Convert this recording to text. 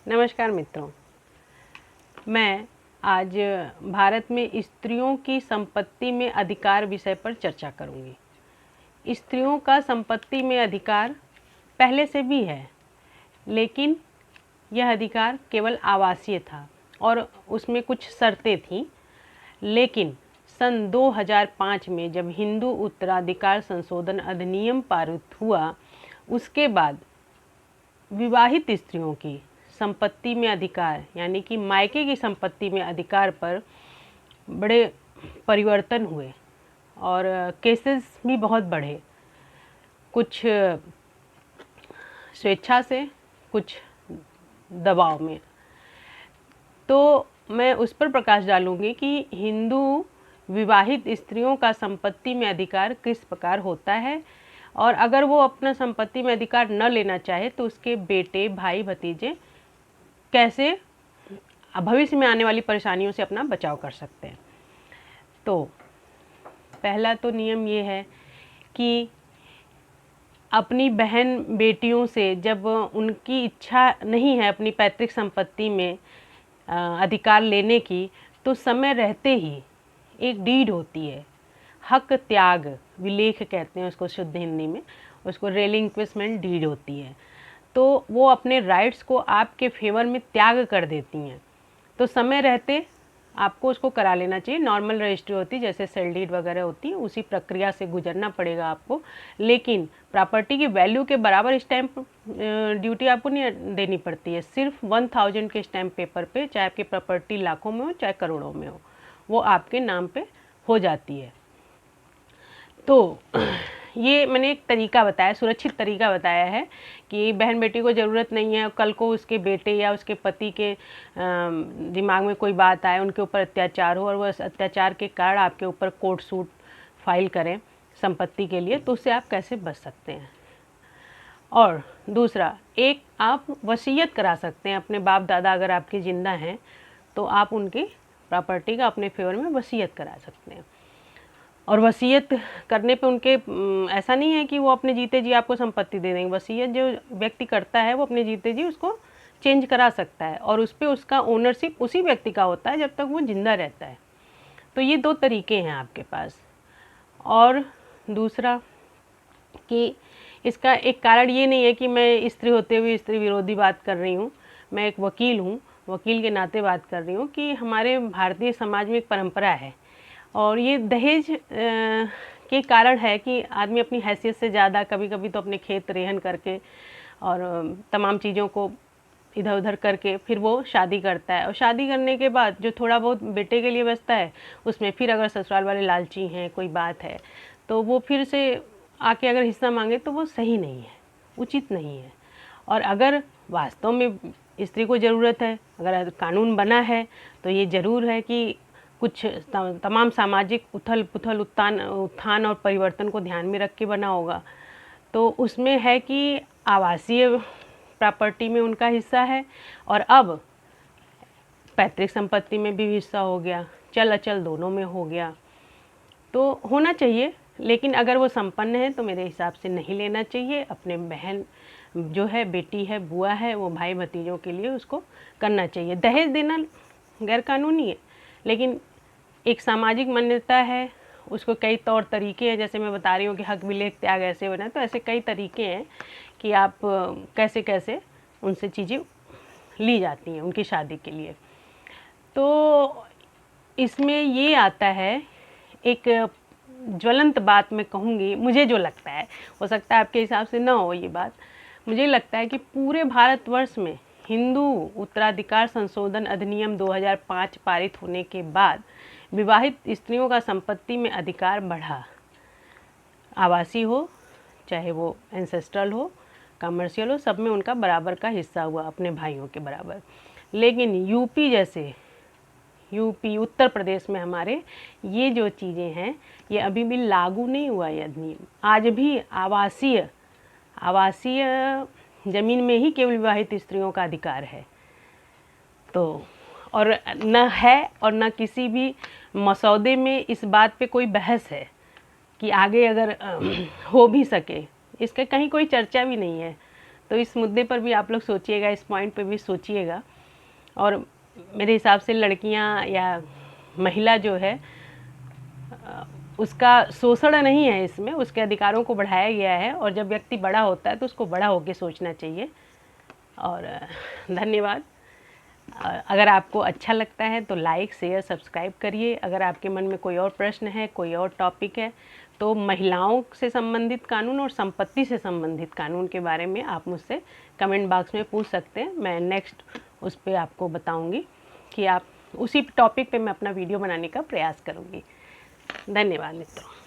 नमस्कार मित्रों, मैं आज भारत में स्त्रियों की संपत्ति में अधिकार विषय पर चर्चा करूंगी। स्त्रियों का संपत्ति में अधिकार पहले से भी है, लेकिन यह अधिकार केवल आवासीय था और उसमें कुछ शर्तें थीं। लेकिन सन 2005 में जब हिंदू उत्तराधिकार संशोधन अधिनियम पारित हुआ, उसके बाद विवाहित स्त्रियों की संपत्ति में अधिकार यानी कि मायके की संपत्ति में अधिकार पर बड़े परिवर्तन हुए और केसेस भी बहुत बढ़े, कुछ स्वेच्छा से, कुछ दबाव में। तो मैं उस पर प्रकाश डालूंगी कि हिंदू विवाहित स्त्रियों का संपत्ति में अधिकार किस प्रकार होता है, और अगर वो अपना संपत्ति में अधिकार न लेना चाहे तो उसके बेटे, भाई, भतीजे कैसे भविष्य में आने वाली परेशानियों से अपना बचाव कर सकते हैं। तो पहला तो नियम ये है कि अपनी बहन बेटियों से जब उनकी इच्छा नहीं है अपनी पैतृक संपत्ति में अधिकार लेने की, तो समय रहते ही एक डीड होती है, हक त्याग विलेख कहते हैं उसको शुद्ध हिंदी में, उसको रेलिंक्विशमेंट डीड होती है। तो वो अपने राइट्स को आपके फेवर में त्याग कर देती हैं। तो समय रहते आपको उसको करा लेना चाहिए। नॉर्मल रजिस्ट्री होती है, जैसे सेल डीड वगैरह होती है, उसी प्रक्रिया से गुजरना पड़ेगा आपको। लेकिन प्रॉपर्टी की वैल्यू के बराबर स्टैंप ड्यूटी आपको नहीं देनी पड़ती है। सिर्फ 1000 के स्टैंप पेपर पे, चाहे आपकी प्रॉपर्टी लाखों में हो चाहे करोड़ों में हो, वो आपके नाम पे हो जाती है। तो ये मैंने एक तरीका बताया, सुरक्षित तरीका बताया है कि बहन बेटी को ज़रूरत नहीं है कल को उसके बेटे या उसके पति के दिमाग में कोई बात आए, उनके ऊपर अत्याचार हो और वह अत्याचार के कारण आपके ऊपर कोर्ट सूट फाइल करें संपत्ति के लिए, तो उससे आप कैसे बच सकते हैं। और दूसरा, एक आप वसीयत करा सकते हैं अपने बाप दादा, अगर आपके ज़िंदा हैं तो आप उनकी प्रॉपर्टी का अपने फेवर में वसीयत करा सकते हैं। और वसीयत करने पे उनके ऐसा नहीं है कि वो अपने जीते जी आपको संपत्ति दे देंगे। वसीयत जो व्यक्ति करता है वो अपने जीते जी उसको चेंज करा सकता है और उस पर उसका ओनरशिप उसी व्यक्ति का होता है जब तक वो जिंदा रहता है। तो ये दो तरीके हैं आपके पास। और दूसरा कि इसका एक कारण ये नहीं है कि मैं स्त्री होते हुए स्त्री विरोधी बात कर रही हूँ। मैं एक वकील हूँ, वकील के नाते बात कर रही हूँ कि हमारे भारतीय समाज में एक परंपरा है और ये दहेज के कारण है कि आदमी अपनी हैसियत से ज़्यादा कभी कभी तो अपने खेत रेहन करके और तमाम चीज़ों को इधर उधर करके फिर वो शादी करता है। और शादी करने के बाद जो थोड़ा बहुत बेटे के लिए बचता है, उसमें फिर अगर ससुराल वाले लालची हैं, कोई बात है, तो वो फिर से आके अगर हिस्सा मांगे तो वो सही नहीं है, उचित नहीं है। और अगर वास्तव में स्त्री को ज़रूरत है, अगर कानून बना है, तो ये ज़रूर है कि कुछ तमाम सामाजिक उथल पुथल उत्थान और परिवर्तन को ध्यान में रख के बना होगा। तो उसमें है कि आवासीय प्रॉपर्टी में उनका हिस्सा है और अब पैतृक संपत्ति में भी हिस्सा हो गया, चल अचल दोनों में हो गया। तो होना चाहिए, लेकिन अगर वो संपन्न है तो मेरे हिसाब से नहीं लेना चाहिए। अपने बहन जो है, बेटी है, बुआ है, वो भाई भतीजों के लिए उसको करना चाहिए। दहेज देना गैर कानूनी है, लेकिन एक सामाजिक मान्यता है, उसको कई तौर तरीके हैं। जैसे मैं बता रही हूँ कि हक विलेख त्याग ऐसे बना, तो ऐसे कई तरीके हैं कि आप कैसे कैसे उनसे चीज़ें ली जाती हैं उनकी शादी के लिए। तो इसमें ये आता है, एक ज्वलंत बात मैं कहूँगी, मुझे जो लगता है, हो सकता है आपके हिसाब से ना हो ये बात, मुझे लगता है कि पूरे भारतवर्ष में हिंदू उत्तराधिकार संशोधन अधिनियम 2005 पारित होने के बाद विवाहित स्त्रियों का संपत्ति में अधिकार बढ़ा। आवासीय हो चाहे वो एंसेस्ट्रल हो, कमर्शियल हो, सब में उनका बराबर का हिस्सा हुआ, अपने भाइयों के बराबर। लेकिन यूपी उत्तर प्रदेश में हमारे ये जो चीज़ें हैं ये अभी भी लागू नहीं हुआ ये अधिनियम। आज भी आवासीय ज़मीन में ही केवल विवाहित स्त्रियों का अधिकार है। तो और न है और न किसी भी मसौदे में इस बात पे कोई बहस है कि आगे अगर हो भी सके, इसके कहीं कोई चर्चा भी नहीं है। तो इस मुद्दे पर भी आप लोग सोचिएगा, इस पॉइंट पे भी सोचिएगा। और मेरे हिसाब से लड़कियां या महिला जो है उसका शोषण नहीं है इसमें, उसके अधिकारों को बढ़ाया गया है। और जब व्यक्ति बड़ा होता है तो उसको बड़ा होकर सोचना चाहिए। और धन्यवाद। अगर आपको अच्छा लगता है तो लाइक, शेयर, सब्सक्राइब करिए। अगर आपके मन में कोई और प्रश्न है, कोई और टॉपिक है, तो महिलाओं से संबंधित कानून और संपत्ति से संबंधित कानून के बारे में आप मुझसे कमेंट बॉक्स में पूछ सकते हैं। मैं नेक्स्ट उस पर आपको बताऊंगी कि आप उसी टॉपिक पे मैं अपना वीडियो बनाने का प्रयास करूंगी। धन्यवाद मित्रों।